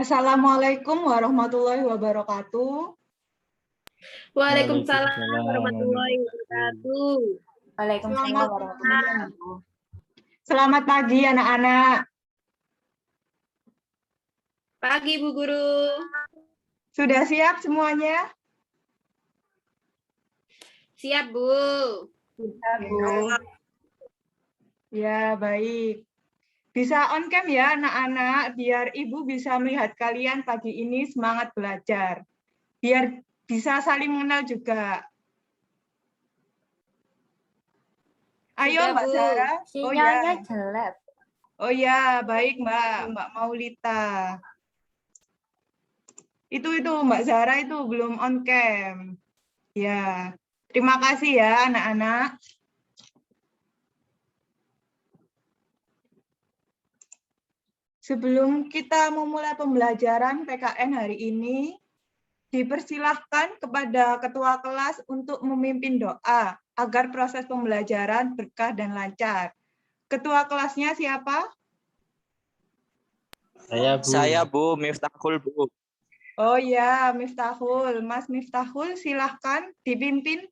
Assalamualaikum warahmatullahi wabarakatuh. Waalaikumsalam Waalaikumsalam warahmatullahi warahmatullahi wabarakatuh. Selamat Waalaikumsalam warahmatullahi wabarakatuh. Selamat pagi anak-anak. Pagi Bu Guru. Sudah siap semuanya? Siap Bu. Ya, baik. Bisa on cam ya anak-anak, biar Ibu bisa melihat kalian pagi ini semangat belajar. Biar bisa saling mengenal juga. Ayo Sudah, Mbak Bu. Zara. Oh ya. Sinyalnya jelek. Oh ya, baik Mbak Maulita. Itu Mbak Zara itu belum on cam. Ya. Terima kasih ya anak-anak. Sebelum kita memulai pembelajaran PKN hari ini, dipersilahkan kepada ketua kelas untuk memimpin doa agar proses pembelajaran berkah dan lancar. Ketua kelasnya siapa? Saya Bu Miftahul Bu. Oh ya, Miftahul. Mas Miftahul, silahkan dipimpin.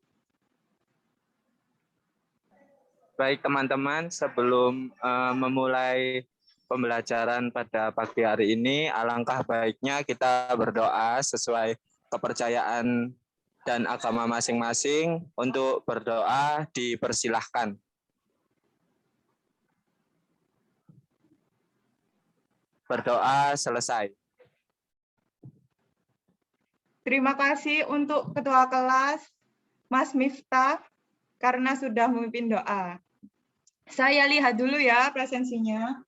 Baik teman-teman, sebelum memulai pembelajaran pada pagi hari ini, alangkah baiknya kita berdoa sesuai kepercayaan dan agama masing-masing. Untuk berdoa dipersilahkan. Berdoa selesai. Terima kasih untuk ketua kelas, Mas Miftah, karena sudah memimpin doa. Saya lihat dulu ya presensinya.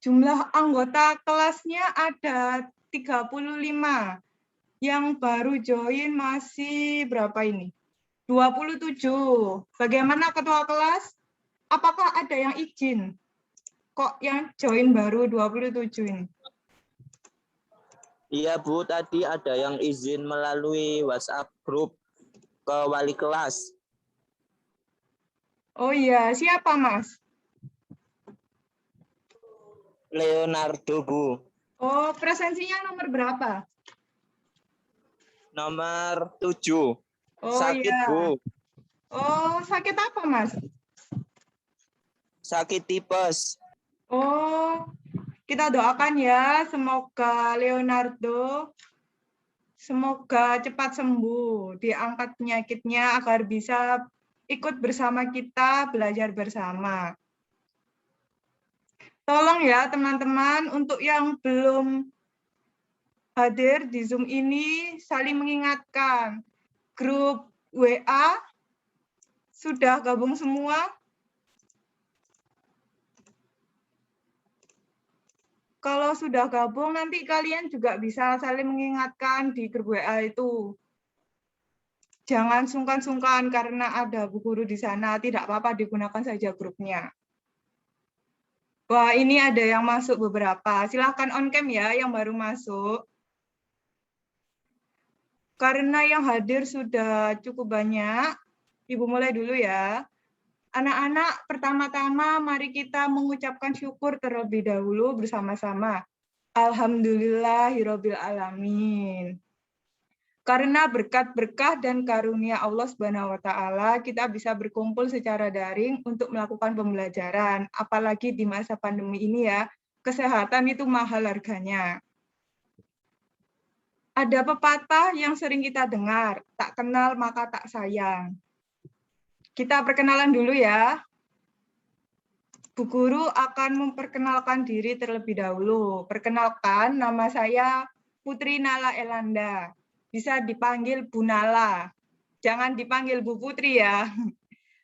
Jumlah anggota kelasnya ada 35. Yang baru join masih berapa ini? 27. Bagaimana ketua kelas? Apakah ada yang izin? Kok yang join baru 27 ini? Iya Bu, tadi ada yang izin melalui WhatsApp grup ke wali kelas. Oh iya, siapa Mas? Leonardo Bu. Oh, presensinya nomor berapa? Nomor 7. Oh Sakit iya. Bu. Oh, sakit apa Mas? Sakit tipes. Oh, kita doakan ya, semoga Leonardo semoga cepat sembuh, diangkat penyakitnya agar bisa ikut bersama kita belajar bersama. Tolong ya teman-teman, untuk yang belum hadir di Zoom ini saling mengingatkan. Grup WA sudah gabung semua? Kalau sudah gabung, nanti kalian juga bisa saling mengingatkan di grup WA itu. Jangan sungkan-sungkan karena ada Bu Guru di sana, tidak apa-apa digunakan saja grupnya. Wah, ini ada yang masuk beberapa. Silahkan on cam ya yang baru masuk. Karena yang hadir sudah cukup banyak, Ibu mulai dulu ya. Anak-anak, pertama-tama mari kita mengucapkan syukur terlebih dahulu bersama-sama. Alhamdulillahirabbil alamin. Karena berkat-berkah dan karunia Allah Subhanahu wa taala, kita bisa berkumpul secara daring untuk melakukan pembelajaran, apalagi di masa pandemi ini ya. Kesehatan itu mahal harganya. Ada pepatah yang sering kita dengar, tak kenal maka tak sayang. Kita perkenalan dulu ya. Bu Guru akan memperkenalkan diri terlebih dahulu. Perkenalkan, nama saya Putri Nala Elanda. Bisa dipanggil Bu Nala. Jangan dipanggil Bu Putri ya.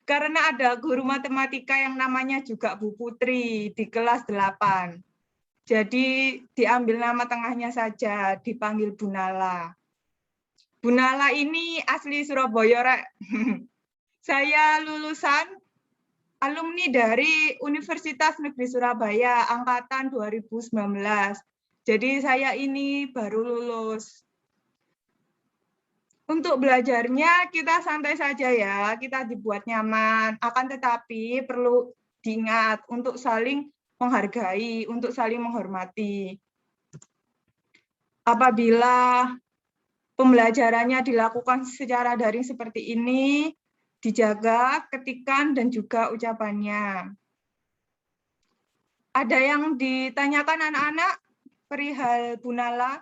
Karena ada guru matematika yang namanya juga Bu Putri di kelas 8. Jadi diambil nama tengahnya saja, dipanggil Bu Nala. Bu Nala ini asli Surabaya, Rek. Saya lulusan alumni dari Universitas Negeri Surabaya angkatan 2019. Jadi saya ini baru lulus. Untuk belajarnya kita santai saja ya, kita dibuat nyaman. Akan tetapi perlu diingat untuk saling menghargai, untuk saling menghormati. Apabila pembelajarannya dilakukan secara daring seperti ini, dijaga ketikan dan juga ucapannya. Ada yang ditanyakan anak-anak perihal Bunala?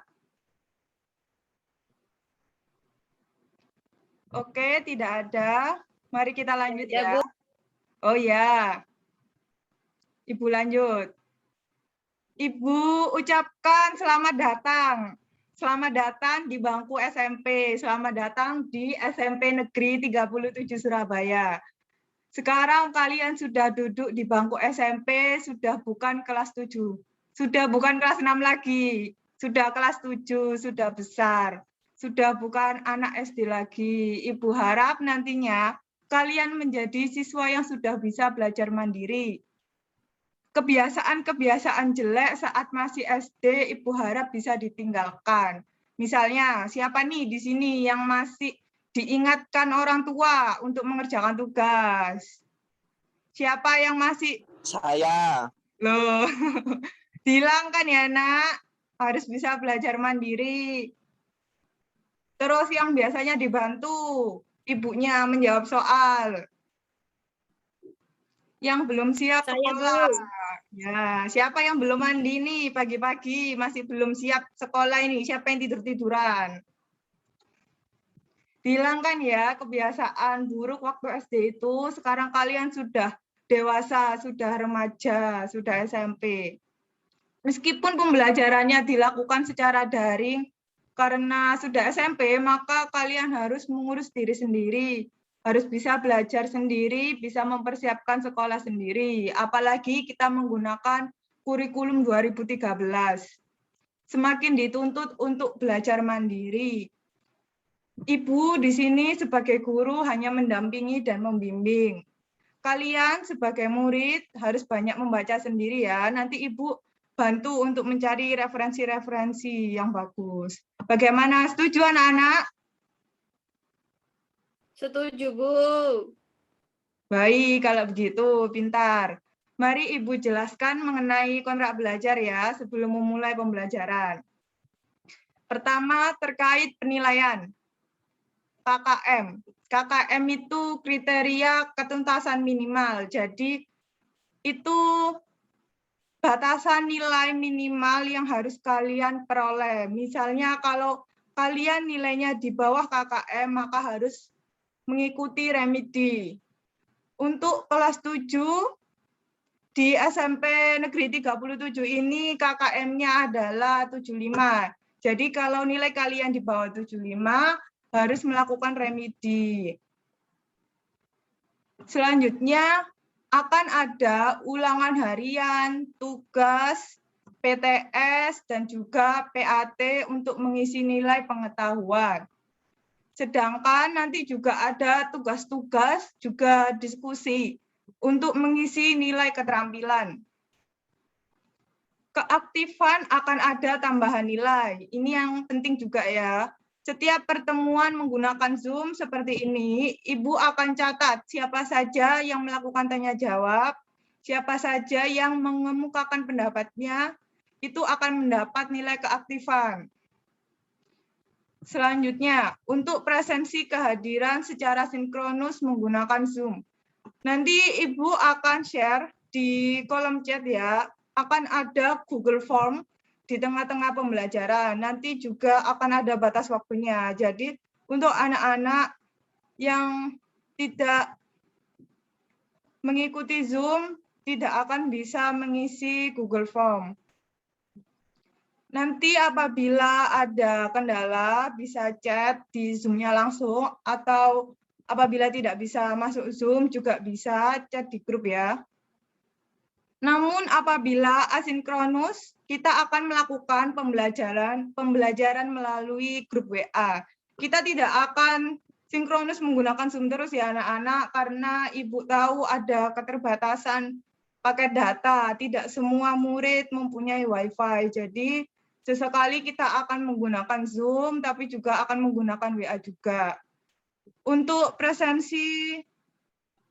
Oke, tidak ada. Mari kita lanjut Ada, ya. Bu. Oh ya, Ibu lanjut. Ibu ucapkan selamat datang. Selamat datang di bangku SMP. Selamat datang di SMP Negeri 37 Surabaya. Sekarang kalian sudah duduk di bangku SMP, sudah bukan kelas 7. Sudah bukan kelas 6 lagi. Sudah kelas 7, sudah besar. Sudah bukan anak SD lagi. Ibu harap nantinya kalian menjadi siswa yang sudah bisa belajar mandiri. Kebiasaan-kebiasaan jelek saat masih SD, Ibu harap bisa ditinggalkan. Misalnya, siapa nih di sini yang masih diingatkan orang tua untuk mengerjakan tugas? Siapa yang masih? Saya. Loh, hilangkan ya nak, harus bisa belajar mandiri. Terus yang biasanya dibantu, ibunya menjawab soal. Yang belum siap Saya, sekolah. Bu. Ya, siapa yang belum mandi nih pagi-pagi, masih belum siap sekolah ini? Siapa yang tidur-tiduran? Hilangkan ya kebiasaan buruk waktu SD itu. Sekarang kalian sudah dewasa, sudah remaja, sudah SMP. Meskipun pembelajarannya dilakukan secara daring, karena sudah SMP, maka kalian harus mengurus diri sendiri. Harus bisa belajar sendiri, bisa mempersiapkan sekolah sendiri. Apalagi kita menggunakan kurikulum 2013. Semakin dituntut untuk belajar mandiri. Ibu di sini sebagai guru hanya mendampingi dan membimbing. Kalian sebagai murid harus banyak membaca sendiri ya. Nanti Ibu bantu untuk mencari referensi-referensi yang bagus. Bagaimana? Setuju anak-anak? Setuju, Bu. Baik, kalau begitu, pintar. Mari Ibu jelaskan mengenai kontrak belajar ya, sebelum memulai pembelajaran. Pertama, terkait penilaian. KKM. KKM itu kriteria ketuntasan minimal. Jadi, itu batasan nilai minimal yang harus kalian peroleh. Misalnya, kalau kalian nilainya di bawah KKM, maka harus mengikuti remedi. Untuk kelas 7 di SMP Negeri 37 ini KKM-nya adalah 75. Jadi kalau nilai kalian di bawah 75 harus melakukan remedi. Selanjutnya akan ada ulangan harian, tugas, PTS, dan juga PAT untuk mengisi nilai pengetahuan. Sedangkan nanti juga ada tugas-tugas, juga diskusi untuk mengisi nilai keterampilan. Keaktifan akan ada tambahan nilai. Ini yang penting juga ya. Setiap pertemuan menggunakan Zoom seperti ini, Ibu akan catat siapa saja yang melakukan tanya jawab, siapa saja yang mengemukakan pendapatnya, itu akan mendapat nilai keaktifan. Selanjutnya, untuk presensi kehadiran secara sinkronus menggunakan Zoom. Nanti Ibu akan share di kolom chat ya, akan ada Google Form di tengah-tengah pembelajaran. Nanti juga akan ada batas waktunya. Jadi untuk anak-anak yang tidak mengikuti Zoom, tidak akan bisa mengisi Google Form. Nanti apabila ada kendala, bisa chat di Zoom-nya langsung, atau apabila tidak bisa masuk Zoom, juga bisa chat di grup ya. Namun apabila asinkronus, kita akan melakukan pembelajaran melalui grup WA. Kita tidak akan sinkronus menggunakan Zoom terus ya anak-anak, karena Ibu tahu ada keterbatasan paket data. Tidak semua murid mempunyai WiFi, jadi sesekali kita akan menggunakan Zoom, tapi juga akan menggunakan WA juga. Untuk presensi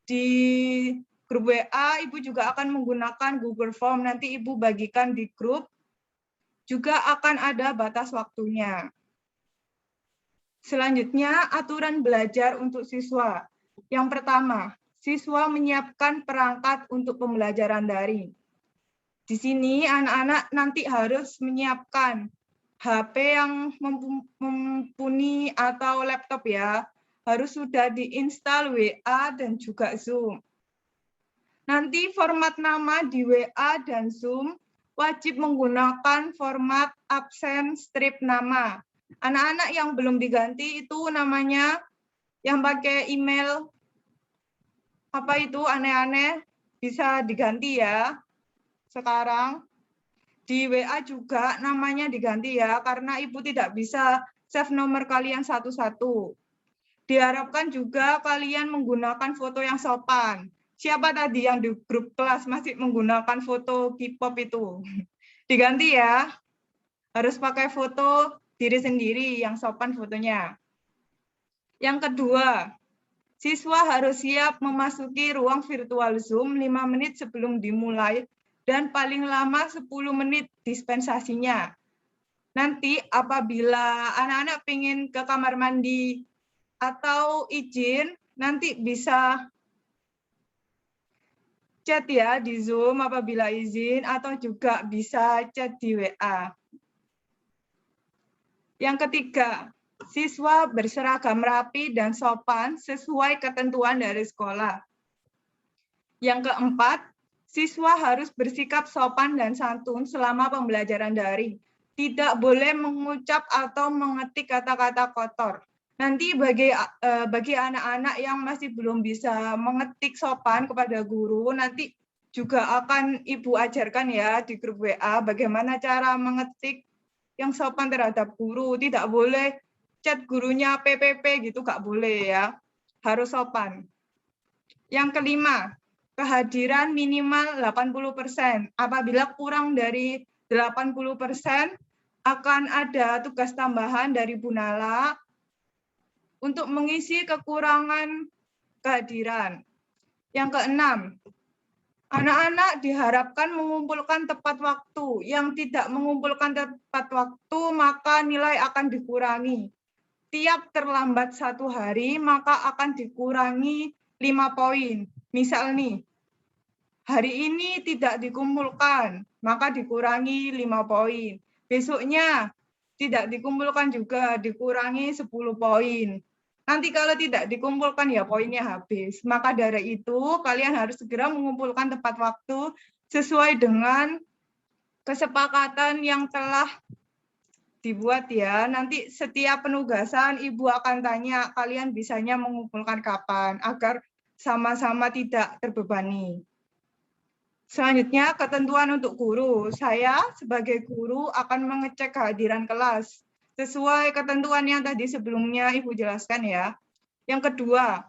di grup WA, Ibu juga akan menggunakan Google Form. Nanti Ibu bagikan di grup, juga akan ada batas waktunya. Selanjutnya, aturan belajar untuk siswa. Yang pertama, siswa menyiapkan perangkat untuk pembelajaran daring. Di sini anak-anak nanti harus menyiapkan HP yang mumpuni atau laptop ya, harus sudah diinstal WA dan juga Zoom. Nanti format nama di WA dan Zoom wajib menggunakan format absen strip nama. Anak-anak yang belum diganti itu namanya yang pakai email apa itu aneh-aneh bisa diganti ya. Sekarang di WA juga namanya diganti ya, karena Ibu tidak bisa save nomor kalian satu-satu. Diharapkan juga kalian menggunakan foto yang sopan. Siapa tadi yang di grup kelas masih menggunakan foto K-pop itu? Diganti ya, harus pakai foto diri sendiri yang sopan fotonya. Yang kedua, siswa harus siap memasuki ruang virtual Zoom 5 menit sebelum dimulai dan paling lama 10 menit dispensasinya. Nanti apabila anak-anak ingin ke kamar mandi atau izin, nanti bisa chat ya di Zoom apabila izin, atau juga bisa chat di WA. Yang ketiga, siswa berseragam rapi dan sopan sesuai ketentuan dari sekolah. Yang keempat, siswa harus bersikap sopan dan santun selama pembelajaran daring. Tidak boleh mengucap atau mengetik kata-kata kotor. Nanti bagi anak-anak yang masih belum bisa mengetik sopan kepada guru, nanti juga akan Ibu ajarkan ya di grup WA bagaimana cara mengetik yang sopan terhadap guru. Tidak boleh chat gurunya PPP gitu, nggak boleh ya. Harus sopan. Yang kelima, kehadiran minimal 80%. Apabila kurang dari 80%, akan ada tugas tambahan dari Bu Nala untuk mengisi kekurangan kehadiran. Yang keenam, anak-anak diharapkan mengumpulkan tepat waktu. Yang tidak mengumpulkan tepat waktu, maka nilai akan dikurangi. Tiap terlambat 1 hari, maka akan dikurangi 5 poin. Misal nih, hari ini tidak dikumpulkan, maka dikurangi 5 poin. Besoknya tidak dikumpulkan juga, dikurangi 10 poin. Nanti kalau tidak dikumpulkan ya poinnya habis. Maka dari itu kalian harus segera mengumpulkan tepat waktu sesuai dengan kesepakatan yang telah dibuat ya. Nanti setiap penugasan Ibu akan tanya kalian bisanya mengumpulkan kapan agar sama-sama tidak terbebani. Selanjutnya, ketentuan untuk guru. Saya sebagai guru akan mengecek kehadiran kelas. Sesuai ketentuan yang tadi sebelumnya Ibu jelaskan ya. Yang kedua,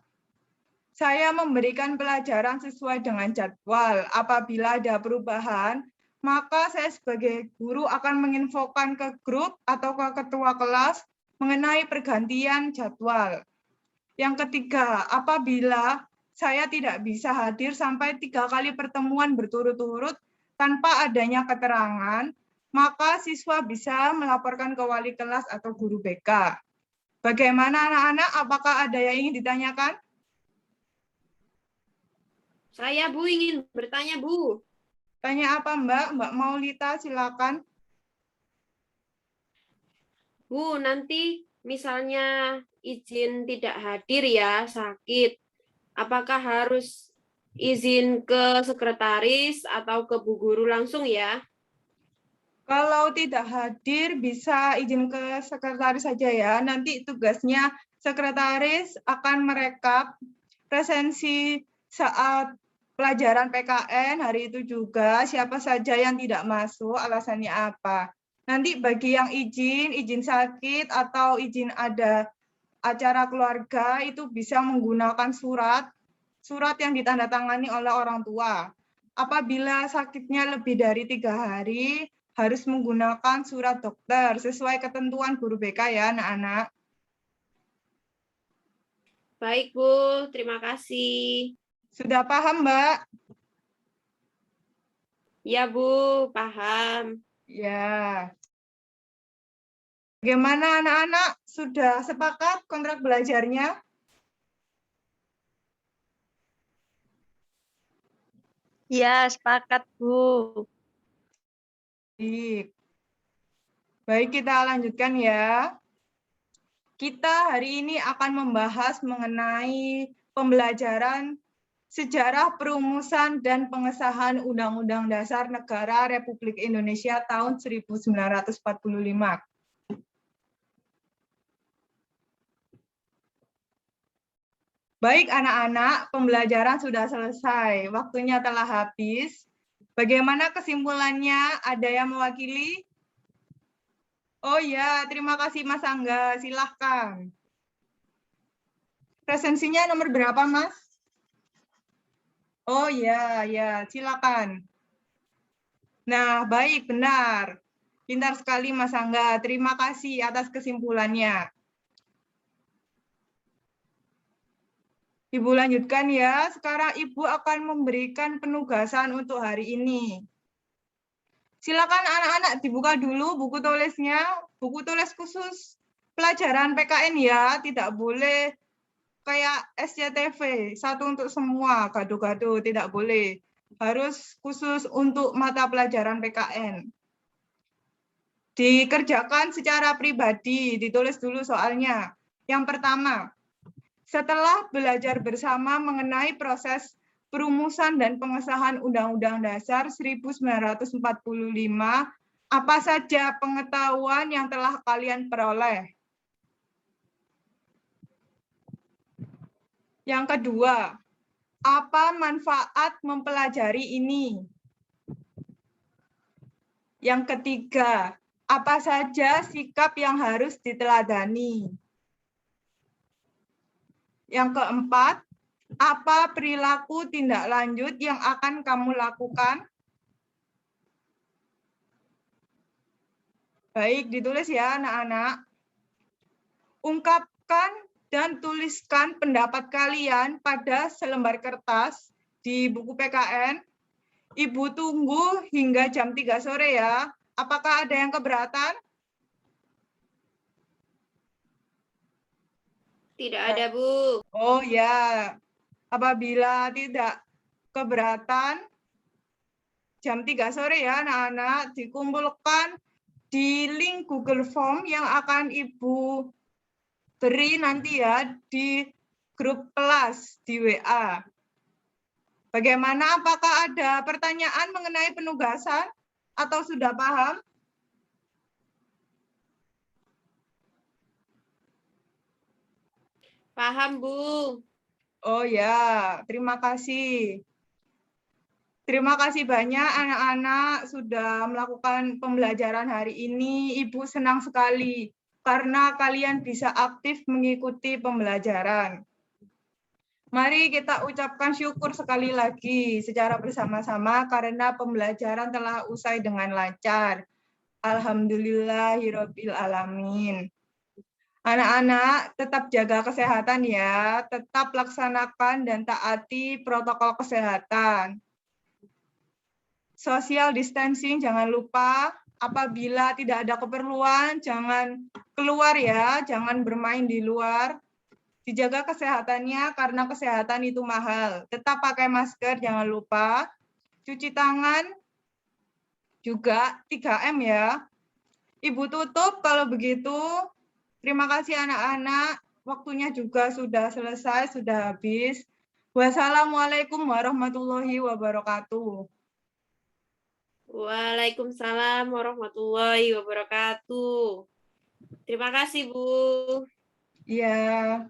saya memberikan pelajaran sesuai dengan jadwal. Apabila ada perubahan, maka saya sebagai guru akan menginfokan ke grup atau ke ketua kelas mengenai pergantian jadwal. Yang ketiga, apabila saya tidak bisa hadir sampai 3 kali pertemuan berturut-turut tanpa adanya keterangan, maka siswa bisa melaporkan ke wali kelas atau guru BK. Bagaimana anak-anak? Apakah ada yang ingin ditanyakan? Saya Bu ingin bertanya Bu. Tanya apa Mbak? Mbak Maulita silakan. Bu, nanti misalnya izin tidak hadir ya, sakit. Apakah harus izin ke sekretaris atau ke Bu Guru langsung ya? Kalau tidak hadir bisa izin ke sekretaris saja ya. Nanti tugasnya sekretaris akan merekap presensi saat pelajaran PKN hari itu juga, siapa saja yang tidak masuk, alasannya apa. Nanti bagi yang izin sakit atau izin ada acara keluarga itu bisa menggunakan surat yang ditandatangani oleh orang tua. Apabila sakitnya lebih dari 3 hari, harus menggunakan surat dokter sesuai ketentuan guru BK ya anak-anak. Baik Bu, terima kasih. Sudah paham, Mbak? Ya, Bu, paham. Ya. Bagaimana anak-anak? Sudah sepakat kontrak belajarnya? Ya, sepakat, Bu. Baik. Baik, kita lanjutkan ya. Kita hari ini akan membahas mengenai pembelajaran sejarah perumusan dan pengesahan Undang-Undang Dasar Negara Republik Indonesia tahun 1945. Baik anak-anak, pembelajaran sudah selesai. Waktunya telah habis. Bagaimana kesimpulannya? Ada yang mewakili? Oh ya, terima kasih Mas Angga. Silahkan. Presensinya nomor berapa, Mas? Oh ya, ya, silakan. Nah, baik, benar. Pintar sekali Mas Angga. Terima kasih atas kesimpulannya. Ibu lanjutkan ya. Sekarang Ibu akan memberikan penugasan untuk hari ini. Silakan anak-anak dibuka dulu buku tulisnya. Buku tulis khusus pelajaran PKN ya. Tidak boleh kayak SCTV. Satu untuk semua. Gado-gado. Tidak boleh. Harus khusus untuk mata pelajaran PKN. Dikerjakan secara pribadi. Ditulis dulu soalnya. Yang pertama, setelah belajar bersama mengenai proses perumusan dan pengesahan Undang-Undang Dasar 1945, apa saja pengetahuan yang telah kalian peroleh? Yang kedua, apa manfaat mempelajari ini? Yang ketiga, apa saja sikap yang harus diteladani? Yang keempat, apa perilaku tindak lanjut yang akan kamu lakukan? Baik, ditulis ya anak-anak. Ungkapkan dan tuliskan pendapat kalian pada selembar kertas di buku PKN. Ibu tunggu hingga jam 3 sore ya. Apakah ada yang keberatan? Tidak ada, Bu. Oh ya, apabila tidak keberatan, jam 3 sore ya anak-anak, dikumpulkan di link Google Form yang akan Ibu beri nanti ya di grup kelas di WA. Bagaimana, apakah ada pertanyaan mengenai penugasan atau sudah paham? Paham, Bu. Oh ya, terima kasih. Terima kasih banyak anak-anak sudah melakukan pembelajaran hari ini. Ibu senang sekali karena kalian bisa aktif mengikuti pembelajaran. Mari kita ucapkan syukur sekali lagi secara bersama-sama karena pembelajaran telah usai dengan lancar. Alhamdulillahirabbil alamin. Anak-anak tetap jaga kesehatan ya, tetap laksanakan dan taati protokol kesehatan. Social distancing jangan lupa, apabila tidak ada keperluan jangan keluar ya, jangan bermain di luar. Dijaga kesehatannya karena kesehatan itu mahal. Tetap pakai masker jangan lupa. Cuci tangan juga 3M ya. Ibu tutup kalau begitu. Terima kasih anak-anak. Waktunya juga sudah selesai, sudah habis. Wassalamualaikum warahmatullahi wabarakatuh. Waalaikumsalam warahmatullahi wabarakatuh. Terima kasih, Bu. Iya.